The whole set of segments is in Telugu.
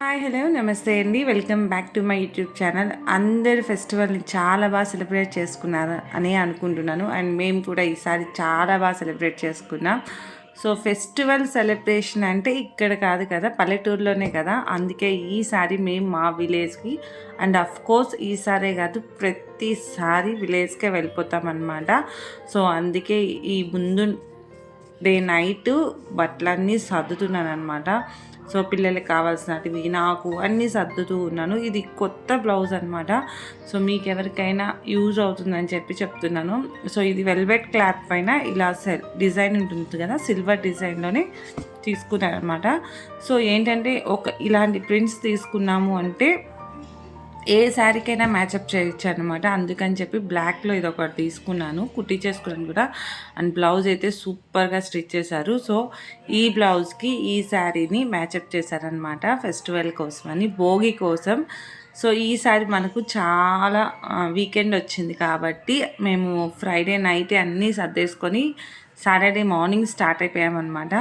హాయ్ హలో నమస్తే అండి. Welcome back to my YouTube channel. అందరు ఫెస్టివల్ని చాలా బాగా సెలబ్రేట్ చేసుకున్నారు అని అనుకుంటున్నాను. అండ్ మేము కూడా ఈసారి చాలా బాగా సెలబ్రేట్ చేసుకున్నాం. సో ఫెస్టివల్ సెలబ్రేషన్ అంటే ఇక్కడ కాదు కదా, పల్లెటూరులోనే కదా. అందుకే ఈసారి మేము మా విలేజ్కి, అండ్ అఫ్ కోర్స్ ఈసారే కాదు ప్రతిసారి విలేజ్కే వెళ్ళిపోతాం అన్నమాట. సో అందుకే ఈ ముందు డే నైట్ బట్టలన్నీ సర్దుతున్నాను అనమాట. సో పిల్లలకి కావాల్సినవి నాకు అన్నీ సర్దుతూ ఉన్నాను. ఇది కొత్త బ్లౌజ్ అనమాట. సో మీకు ఎవరికైనా యూజ్ అవుతుందని చెప్తున్నాను. సో ఇది వెల్వెట్ క్లాత్ పైన ఇలా డిజైన్ ఉంటుంది కదా, సిల్వర్ డిజైన్లోనే తీసుకున్నాను అనమాట. సో ఏంటంటే ఇలాంటి ప్రింట్స్ తీసుకున్నాము అంటే ఏ శారీకైనా మ్యాచప్ చేయొచ్చు అనమాట. అందుకని చెప్పి బ్లాక్లో ఇది ఒకటి తీసుకున్నాను, కుట్టించేసుకున్నాను కూడా. అండ్ బ్లౌజ్ అయితే సూపర్గా స్టిచ్ చేశారు. సో ఈ బ్లౌజ్కి ఈ శారీని మ్యాచప్ చేశారనమాట ఫెస్టివల్ కోసం అని, భోగి కోసం. సో ఈసారి మనకు చాలా వీకెండ్ వచ్చింది కాబట్టి మేము ఫ్రైడే నైటే అన్నీ సర్దేసుకొని సాటర్డే మార్నింగ్ స్టార్ట్ అయిపోయామన్నమాట.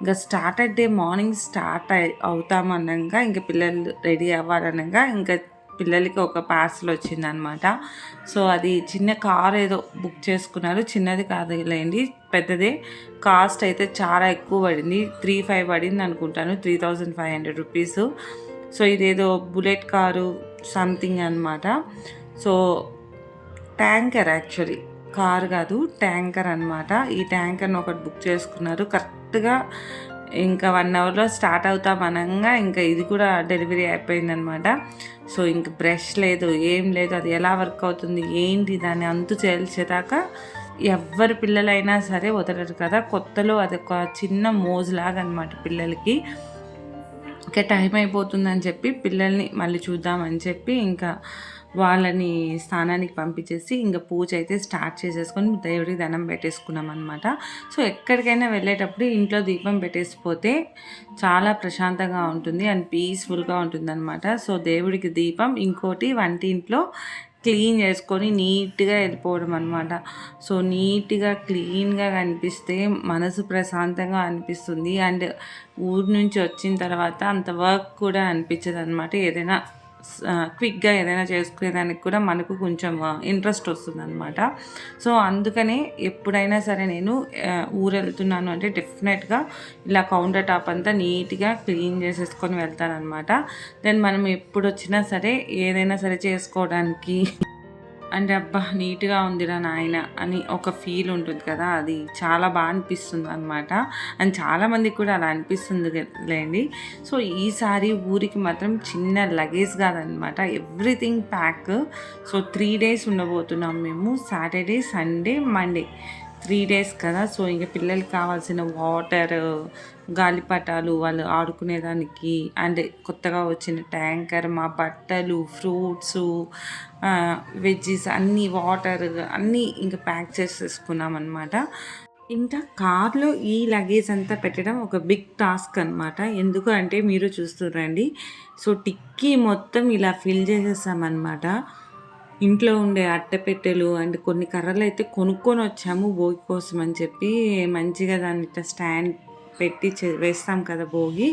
ఇంకా సాటర్డే మార్నింగ్ స్టార్ట్ అవుతామనగా ఇంకా పిల్లలు రెడీ అవ్వాలనగా ఇంకా పిల్లలకి ఒక పార్సల్ వచ్చిందనమాట. సో అది చిన్న కార్ ఏదో బుక్ చేసుకున్నారు, చిన్నది కాదులేండి పెద్దదే. కాస్ట్ అయితే చాలా ఎక్కువ పడింది, 3,500 పడింది అనుకుంటాను, 3,500 రూపీస్. సో ఇదేదో బుల్లెట్ కారు సంథింగ్ అనమాట. సో ట్యాంకర్, యాక్చువల్లీ కార్ కాదు ట్యాంకర్ అనమాట. ఈ ట్యాంకర్ని ఒకటి బుక్ చేసుకున్నారు. కరెక్ట్గా ఇంకా 1 అవర్లో స్టార్ట్ అవుతామనగా ఇంకా ఇది కూడా డెలివరీ అయిపోయిందనమాట. సో ఇంక బ్రష్ లేదు, ఏం లేదు. అది ఎలా వర్క్ అవుతుంది ఏంటి దాన్ని అంతు చేల్చేదాకా ఎవరి పిల్లలైనా సరే వదలరు కదా. కొత్తలో అది ఒక చిన్న మోజులాగా అనమాట పిల్లలకి. ఇంకా టైం అయిపోతుందని చెప్పి పిల్లల్ని మళ్ళీ చూద్దామని చెప్పి ఇంకా వాళ్ళని స్నానానికి పంపించేసి ఇంకా పూజ అయితే స్టార్ట్ చేసేసుకొని దేవుడికి దండం పెట్టేసుకున్నాం అనమాట. సో ఎక్కడికైనా వెళ్ళేటప్పుడు ఇంట్లో దీపం పెట్టేసిపోతే చాలా ప్రశాంతంగా ఉంటుంది అండ్ పీస్ఫుల్గా ఉంటుంది అనమాట. సో దేవుడికి దీపం, ఇంకోటి వంటింట్లో క్లీన్ చేసుకొని నీట్గా వెళ్ళిపోవడం అనమాట. సో నీట్గా క్లీన్గా కనిపిస్తే మనసు ప్రశాంతంగా అనిపిస్తుంది. అండ్ ఊరి నుంచి వచ్చిన తర్వాత అంత వర్క్ కూడా అనిపించదు అనమాట. ఏదైనా క్విక్గా ఏదైనా చేసుకునేదానికి కూడా మనకు కొంచెం ఇంట్రెస్ట్ వస్తుంది అనమాట. సో అందుకనే ఎప్పుడైనా సరే నేను ఊరు వెళ్తున్నాను అంటే డెఫినెట్గా ఇలా కౌంటర్ టాప్ అంతా నీట్గా క్లీన్ చేసేసుకొని వెళ్తానమాట. దెన్ మనం ఎప్పుడు వచ్చినా సరే ఏదైనా సరే చేసుకోవడానికి అంటే అబ్బా నీట్గా ఉందిరా నాయన అని ఒక ఫీల్ ఉంటుంది కదా, అది చాలా బాగా అనిపిస్తుంది అనమాట. అండ్ చాలామందికి కూడా అలా అనిపిస్తుంది లేండి. సో ఈసారి ఊరికి మాత్రం చిన్న లగేజ్ కాదనమాట, ఎవ్రీథింగ్ ప్యాక్. సో 3 days ఉండబోతున్నాం మేము, సాటర్డే సండే మండే 3 days కదా. సో ఇంకా పిల్లలకి కావాల్సిన వాటర్, గాలిపటాలు వాళ్ళు ఆడుకునేదానికి, అండ్ కొత్తగా వచ్చిన ట్యాంకర్, మా బట్టలు, ఫ్రూట్స్, వెజ్జీస్ అన్నీ, వాటర్ అన్నీ ఇంకా ప్యాక్ చేసేసుకున్నాం అనమాట. ఇంకా కార్లో ఈ లగేజ్ అంతా పెట్టడం ఒక బిగ్ టాస్క్ అనమాట. ఎందుకు అంటే మీరు చూస్తురండి. సో టిక్కీ మొత్తం ఇలా ఫిల్ చేసేసామన్నమాట. ఇంట్లో ఉండే అట్టపెట్టెలు అండ్ కొన్ని కర్రలు అయితే కొనుక్కొని వచ్చాము భోగి కోసం అని చెప్పి. మంచిగా దాన్ని ఇట్లా స్టాండ్ పెట్టి వేస్తాం కదా భోగి,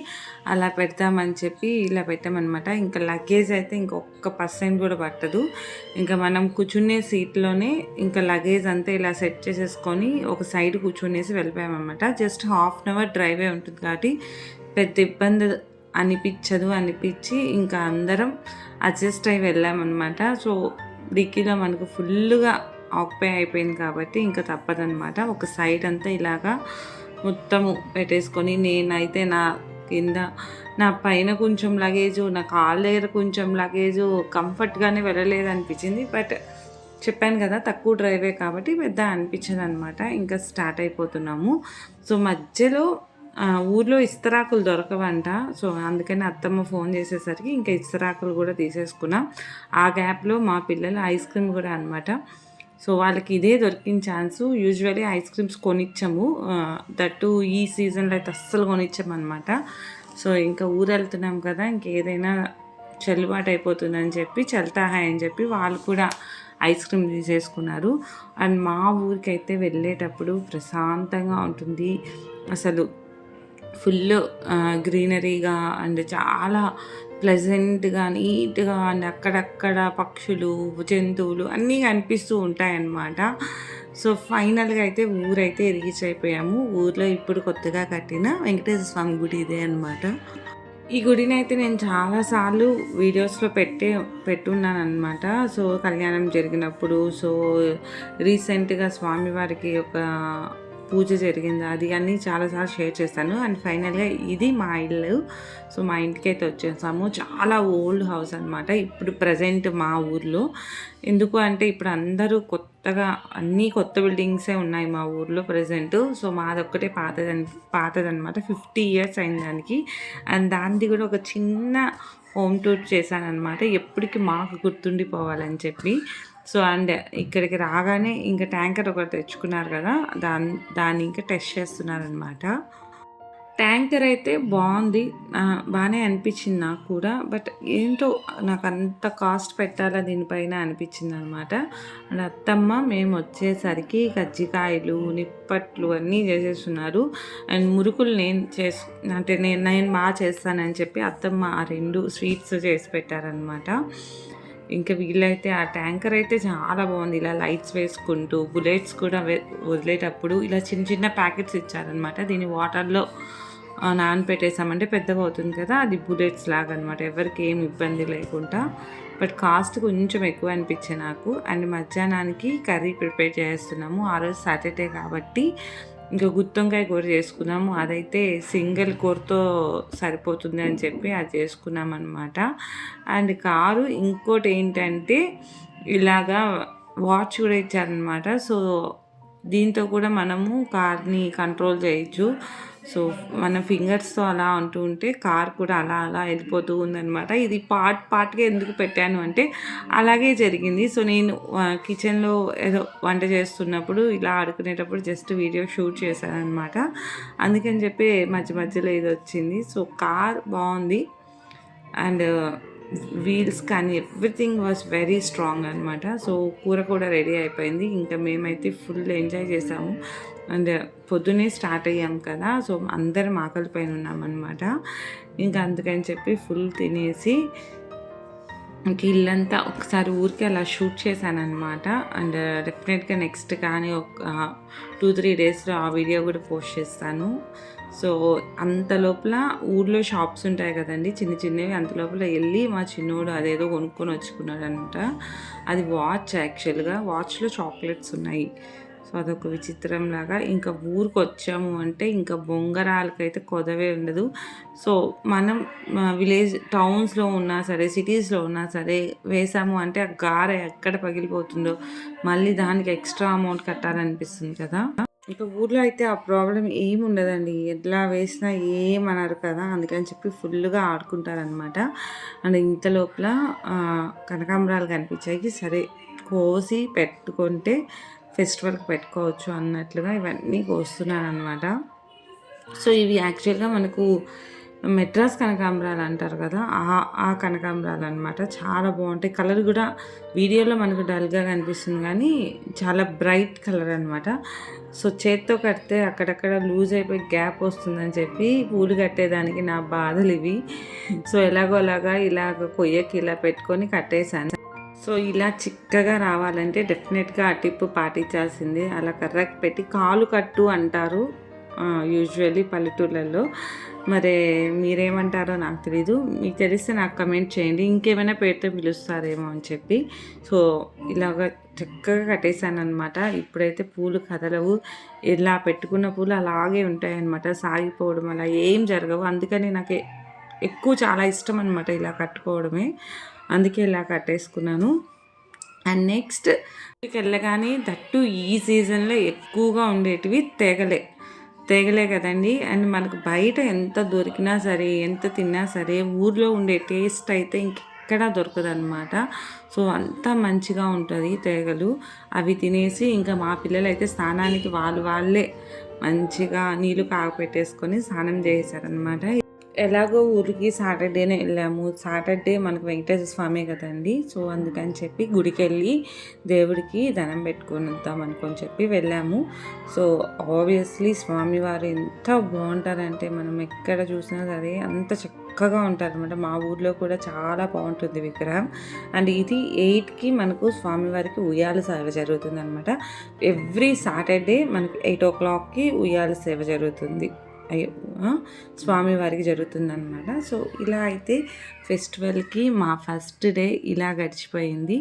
అలా పెడతామని చెప్పి ఇలా పెట్టామన్నమాట. ఇంకా లగేజ్ అయితే ఇంకొక % కూడా పట్టదు. ఇంకా మనం కూర్చునే సీట్లోనే ఇంకా లగేజ్ అంతా ఇలా సెట్ చేసేసుకొని ఒక సైడ్ కూర్చునేసి వెళ్ళిపోయామన్నమాట. జస్ట్ 1/2 hour డ్రైవే ఉంటుంది కాబట్టి పెద్ద ఇబ్బంది అనిపించి ఇంకా అందరం అడ్జస్ట్ అయి వెళ్ళామన్నమాట. సో డిక్కీలో మనకు ఫుల్గా ఆక్యుపై అయిపోయింది కాబట్టి ఇంకా తప్పదనమాట. ఒక సైడ్ అంతా ఇలాగా మొత్తము పెట్టేసుకొని, నేనైతే నా కింద నా పైన కొంచెం లగేజు, నా కాళ్ళ దగ్గర కొంచెం లగేజు, కంఫర్ట్గానే వెళ్ళలేదు అనిపించింది. బట్ చెప్పాను కదా తక్కువ డ్రైవే కాబట్టి పెద్ద అనిపించదు అనమాట. ఇంకా స్టార్ట్ అయిపోతున్నాము. సో మధ్యలో ఊర్లో ఇస్తరాకులు దొరకవంట. సో అందుకని అత్తమ్మ ఫోన్ చేసేసరికి ఇంకా ఇస్తరాకులు కూడా తీసేసుకున్నాం. ఆ గ్యాప్లో మా పిల్లలు ఐస్ క్రీమ్ కూడా అనమాట. సో వాళ్ళకి ఇదే దొరికిన ఛాన్సు. యూజువల్లీ ఐస్ క్రీమ్స్ కొనిచ్చాము, దట్టు ఈ సీజన్లో అయితే అస్సలు కొనిచ్చామన్నమాట. సో ఇంకా ఊరు వెళ్తున్నాం కదా, ఇంకేదైనా చెల్లుబాటు అయిపోతుందని చెప్పి, చల్తా హాయ్ అని చెప్పి వాళ్ళు కూడా ఐస్ క్రీమ్ తీసేసుకున్నారు. అండ్ మా ఊరికైతే వెళ్ళేటప్పుడు ప్రశాంతంగా ఉంటుంది. అసలు ఫుల్ గ్రీనరీగా అండ్ చాలా ప్లెజెంట్గా నీట్గా అండ్ అక్కడక్కడ పక్షులు జంతువులు అన్నీ కనిపిస్తూ ఉంటాయన్నమాట. సో ఫైనల్గా అయితే ఊరైతే రీచ్ అయిపోయాము. ఊర్లో ఇప్పుడు కొత్తగా కట్టిన వెంకటేశ్వర స్వామి గుడి ఇదే అనమాట. ఈ గుడిని అయితే నేను చాలాసార్లు వీడియోస్లో పెట్టున్నాను అనమాట. సో కళ్యాణం జరిగినప్పుడు, సో రీసెంట్గా స్వామివారికి ఒక పూజ జరిగింది, అది అన్నీ చాలాసార్లు షేర్ చేస్తాను. అండ్ ఫైనల్గా ఇది మా ఇల్లు. సో మా ఇంటికి అయితే వచ్చేసాము. చాలా ఓల్డ్ హౌస్ అనమాట ఇప్పుడు ప్రజెంట్ మా ఊర్లో. ఎందుకు అంటే ఇప్పుడు అందరూ కొత్తగా అన్నీ కొత్త బిల్డింగ్సే ఉన్నాయి మా ఊర్లో ప్రజెంట్. సో మాదొక్కటే పాతదనమాట. 50 years అయింది దానికి. అండ్ దానిది కూడా ఒక చిన్న హోమ్ టూర్ చేశానమాట, ఎప్పటికీ మాకు గుర్తుండిపోవాలని చెప్పి. సో అండ్ ఇక్కడికి రాగానే ఇంకా ట్యాంకర్ ఒకటి తెచ్చుకున్నారు కదా, దాన్ని ఇంకా టెస్ట్ చేస్తున్నారనమాట. ట్యాంకర్ అయితే బాగుంది, బాగానే అనిపించింది నాకు కూడా. బట్ ఏంటో నాకు అంత కాస్ట్ పెట్టాలా దీనిపైన అనిపించింది అనమాట. అండ్ అత్తమ్మ మేము వచ్చేసరికి కజ్జికాయలు, నిప్పట్లు అన్నీ చేసేస్తున్నారు. అండ్ మురుకులు నేను బాగా చేస్తానని చెప్పి అత్తమ్మ ఆ 2 స్వీట్స్ చేసి పెట్టారనమాట. ఇంకా వీళ్ళైతే ఆ ట్యాంకర్ అయితే చాలా బాగుంది. ఇలా లైట్స్ వేసుకుంటూ బుల్లెట్స్ కూడా వదిలేటప్పుడు ఇలా చిన్న చిన్న ప్యాకెట్స్ ఇచ్చారనమాట. దీన్ని వాటర్లో నానపెట్టేసామంటే పెద్దగా అవుతుంది కదా, అది బుల్లెట్స్ లాగా అనమాట, ఎవరికి ఏం ఇబ్బంది లేకుండా. బట్ కాస్ట్ కొంచెం ఎక్కువ అనిపించే నాకు. అండ్ మధ్యాహ్నానికి కర్రీ ప్రిపేర్ చేస్తున్నాము. ఆ రోజు సాటర్డే కాబట్టి ఇంకా గుత్తొంకాయ కూర చేసుకున్నాము. అదైతే సింగిల్ కూరతో సరిపోతుంది అని చెప్పి అది చేసుకున్నాం అనమాట. అండ్ కారు ఇంకోటి ఏంటంటే ఇలాగా వాచ్ కూడా ఇచ్చారనమాట. సో దీంతో కూడా మనము కార్ని కంట్రోల్ చేయొచ్చు. సో మన ఫింగర్స్తో అలా అంటూ ఉంటే కార్ కూడా అలా అలా వెళ్ళిపోతూ ఉందన్నమాట. ఇది పార్ట్గా ఎందుకు పెట్టాను అంటే అలాగే జరిగింది. సో నేను కిచెన్లో ఏదో వంట చేస్తున్నప్పుడు ఇలా ఆడుకునేటప్పుడు జస్ట్ వీడియో షూట్ చేశాను అనమాట. అందుకని చెప్పి మధ్యలో ఇది వచ్చింది. సో కార్ బాగుంది అండ్ వీల్స్ కానీ ఎవ్రీథింగ్ వాజ్ వెరీ స్ట్రాంగ్ అనమాట. సో కూర కూడా రెడీ అయిపోయింది. ఇంకా మేమైతే ఫుల్ ఎంజాయ్ చేసాము. అండ్ పొద్దునే స్టార్ట్ అయ్యాం కదా, సో అందరం ఆకలి పైన ఉన్నామన్నమాట. ఇంకా అందుకని చెప్పి ఫుల్ తినేసి ఇంక ఇల్లంతా ఒకసారి ఊరికి అలా షూట్ చేశానమాట. అండ్ డెఫినెట్గా నెక్స్ట్ కానీ ఒక 2-3 డేస్లో ఆ వీడియో కూడా పోస్ట్ చేస్తాను. సో అంత లోపల ఊర్లో షాప్స్ ఉంటాయి కదండి చిన్న చిన్నవి, అంత లోపల వెళ్ళి మా చిన్నోడు అదేదో కొనుక్కొని వచ్చుకున్నాడంట. అది వాచ్, యాక్చువల్గా వాచ్లో చాక్లెట్స్ ఉన్నాయి. సో అదొక విచిత్రం లాగా. ఇంకా ఊరికి వచ్చాము అంటే ఇంకా బొంగరాలకైతే కొదవే ఉండదు. సో మనం విలేజ్ టౌన్స్లో ఉన్నా సరే, సిటీస్లో ఉన్నా సరే వేసాము అంటే ఆ గార ఎక్కడ పగిలిపోతుందో మళ్ళీ దానికి ఎక్స్ట్రా అమౌంట్ కట్టాలనిపిస్తుంది కదా. ఇంకా ఊర్లో అయితే ఆ ప్రాబ్లం ఏమి ఉండదండి, ఎట్లా వేసినా ఏమనరు కదా, అందుకని చెప్పి ఫుల్గా ఆడుకుంటారనమాట. అండ్ ఇంత లోపల కనకాంబరాలు కనిపించాయి, సరే కోసి పెట్టుకుంటే ఫెస్టివల్కి పెట్టుకోవచ్చు అన్నట్లుగా ఇవన్నీ కోస్తున్నాను అనమాట. సో ఇవి యాక్చువల్గా మనకు మెడ్రాస్ కనకాంబరాలు అంటారు కదా, ఆ కనకాంబరాలు అనమాట. చాలా బాగుంటాయి. కలర్ కూడా వీడియోలో మనకు డల్గా కనిపిస్తుంది కానీ చాలా బ్రైట్ కలర్ అనమాట. సో చేత్తో కడితే అక్కడక్కడ లూజ్ అయిపోయి గ్యాప్ వస్తుందని చెప్పి పూలు కట్టేదానికి నా బాధలు ఇవి. సో ఎలాగో అలాగా ఇలాగ కొయ్యకి ఇలా పెట్టుకొని కట్టేశాను. సో ఇలా చిక్కగా రావాలంటే డెఫినెట్గా ఆ టిప్ పాటించాల్సిందే. అలా కర్రకి పెట్టి కాలు కట్టు అంటారు యూజువల్లీ పల్లెటూళ్ళల్లో. మరి మీరేమంటారో నాకు తెలీదు, మీకు తెలిస్తే నాకు కమెంట్ చేయండి, ఇంకేమైనా పేరుతో పిలుస్తారేమో అని చెప్పి. సో ఇలాగ చక్కగా కట్టేశాను అనమాట. ఇప్పుడైతే పూలు కదలవు, ఇలా పెట్టుకున్న పూలు అలాగే ఉంటాయన్నమాట, సాగిపోవడం అలా ఏం జరగవు. అందుకని నాకు ఎక్కువ చాలా ఇష్టం అనమాట ఇలా కట్టుకోవడమే, అందుకే ఇలా కట్టేసుకున్నాను. అండ్ నెక్స్ట్ వెళ్ళగానే దట్టు ఈ సీజన్లో ఎక్కువగా ఉండేటివి తేగలే కదండి. అండ్ మనకు బయట ఎంత దొరికినా సరే, ఎంత తిన్నా సరే, ఊర్లో ఉండే టేస్ట్ అయితే ఇంకెక్కడా దొరకదనమాట. సో అంతా మంచిగా ఉంటుంది తేగలు. అవి తినేసి ఇంకా మా పిల్లలు అయితే స్నానానికి వాళ్ళే మంచిగా నీళ్ళు కాగపెట్టేసుకొని స్నానం చేశారనమాట. ఎలాగో ఊరికి సాటర్డేనే వెళ్ళాము. సాటర్డే మనకు వెంకటేశ్వర స్వామి కదండి. సో అందుకని చెప్పి గుడికి వెళ్ళి దేవుడికి దండం పెట్టుకొని వద్దాం అనుకొని చెప్పి వెళ్ళాము. సో ఆబ్వియస్లీ స్వామివారు ఎంత బాగుంటారంటే మనం ఎక్కడ చూసినా సరే అంత చక్కగా ఉంటారనమాట. మా ఊర్లో కూడా చాలా బాగుంటుంది విగ్రహం. అండ్ ఇది 8కి మనకు స్వామివారికి ఉయ్యాల సేవ జరుగుతుంది అనమాట. ఎవ్రీ సాటర్డే మనకు 8 o'clockకి ఉయ్యాల సేవ జరుగుతుంది. స్వామివారికి జరుగుతుందన్నమాట. సో ఇలా అయితే ఫెస్టివల్కి మా ఫస్ట్ డే ఇలా గడిచిపోయింది.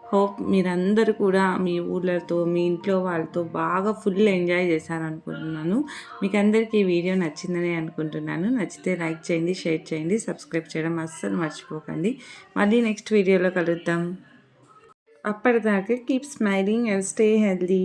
హోప్ మీరందరూ కూడా మీ ఊళ్ళతో మీ ఇంట్లో వాళ్ళతో బాగా ఫుల్ ఎంజాయ్ చేశారనుకుంటున్నాను. మీకు అందరికీ ఈ వీడియో నచ్చిందని అనుకుంటున్నాను. నచ్చితే లైక్ చేయండి, షేర్ చేయండి, సబ్స్క్రైబ్ చేయడం అస్సలు మర్చిపోకండి. మళ్ళీ నెక్స్ట్ వీడియోలో కలుద్దాం. అప్పటిదాకా keep smiling and stay healthy.